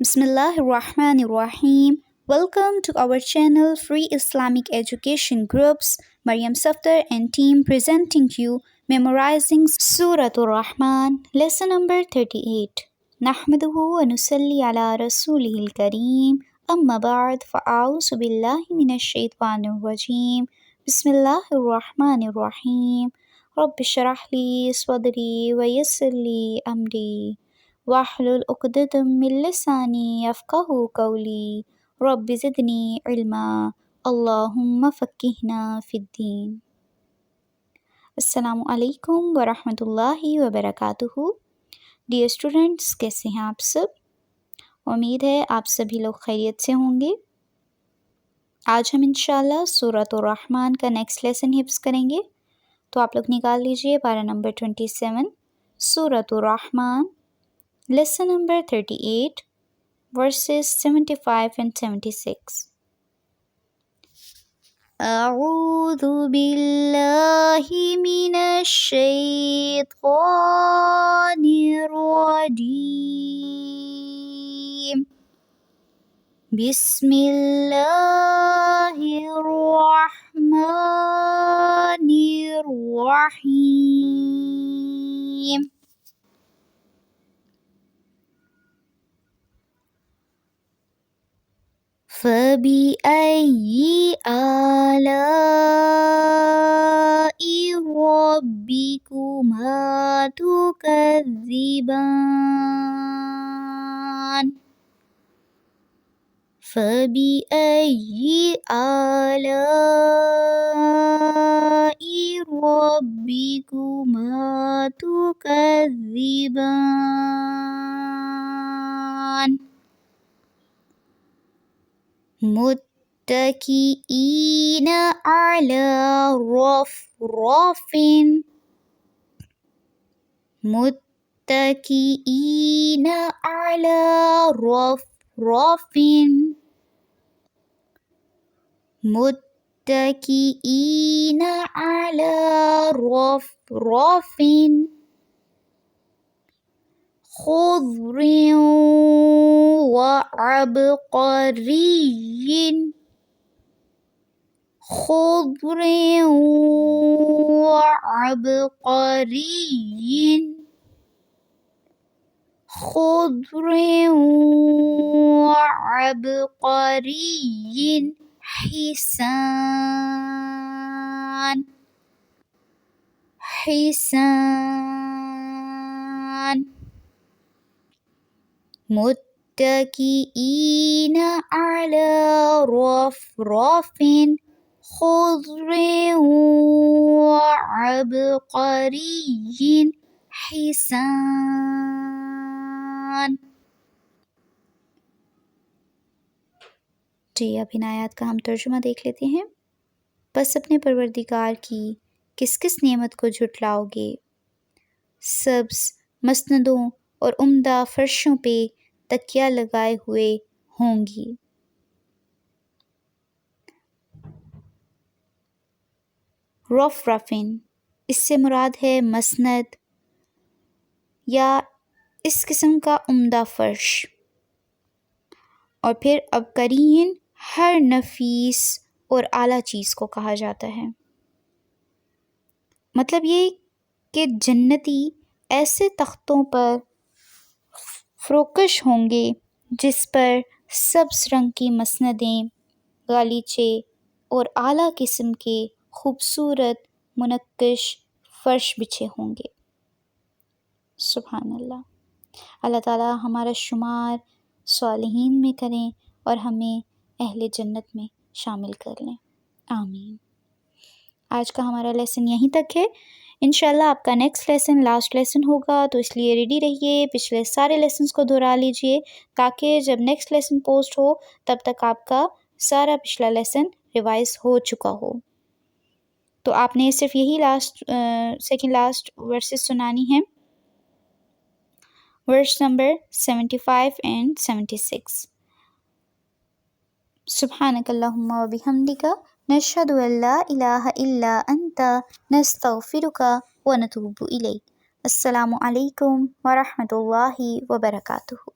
Bismillahirrahmanirrahim. Welcome to our channel Free Islamic Education Groups. Mariam Safdar and team presenting you Memorizing Surah Rahman, lesson number 38. Nahmaduhu wa nusalli ala rasulihil kareem. Amma ba'd fa'auzu billahi minash shaitanir rajim. Bismillahirrahmanirrahim. Rabbi shrah li sadri wa yassir li amri. واحلل عقدة من لساني يفقه قولي رب زدني علما اللهم فقهنا في الدين. अस्सलामु अलैकुम व रहमतुल्लाहि व बरकातुहू। डियर स्टूडेंट्स, कैसे हैं आप सब? उम्मीद है आप सभी लोग खैरियत से होंगे। आज हम इंशाल्लाह सूरह रहमान का नेक्स्ट लेसन हिफ्ज़ करेंगे। तो आप लोग निकाल लीजिए पारा नंबर 27 सूरह Rahman, lesson number 38, verses 75 and 76. أعوذ بالله من الشيطان الرجيم. بسم الله الرحمن الرحيم. فبأي آلاء ربكما تكذبان. فبأي آلاء ربكما تكذبان. متكئين على رفرف. متكئين على رفرف. متكئين على رفرف خضر وعبقري. خضر وعبقري. خضر وعبقري حسان. حسان. متكئين على رفرف خضر وعبقري حسان. जी, अब इन आयत का हम तर्जुमा देख लेते हैं। बस अपने परवरदिगार की किस किस नेमत को झुटलाओगे। सब्ज़ मसनदों और उम्दा फर्शों पे तकिया लगाए हुए होंगी। रफ़रफ़िन, इससे मुराद है मसनद या इस किस्म का उम्दा फ़र्श। और फिर अबकरीन हर नफीस और आला चीज़ को कहा जाता है। मतलब ये कि जन्नती ऐसे तख्तों पर फ़रोकश होंगे जिस पर सब्ज़ रंग की मसनदें, गालीचे और आला किस्म के खूबसूरत मुनक्किश फ़र्श बिछे होंगे। सुभान अल्लाह। अल्लाह ताला हमारा शुमार सालिहीन में करें और हमें अहले जन्नत में शामिल कर लें। आमीन। आज का हमारा लेसन यहीं तक है। इंशाल्लाह आपका नेक्स्ट लेसन लास्ट लेसन होगा, तो इसलिए रेडी रहिए। पिछले सारे लेसन्स को दोहरा लीजिए ताकि जब नेक्स्ट लेसन पोस्ट हो तब तक आपका सारा पिछला लेसन रिवाइज हो चुका हो। तो आपने सिर्फ यही सेकंड लास्ट वर्सेस सुनानी है, वर्स नंबर 75 and 76. सुब्हानकल्लाहुम्मा व बिहम्दिका नशहदु अल्ला इलाहा इल्ला अंता नस्तगफिरुका व नतूबु इलैक। अस्सलामु अलैकुम व रहमतुल्लाहि व बरकातुहू।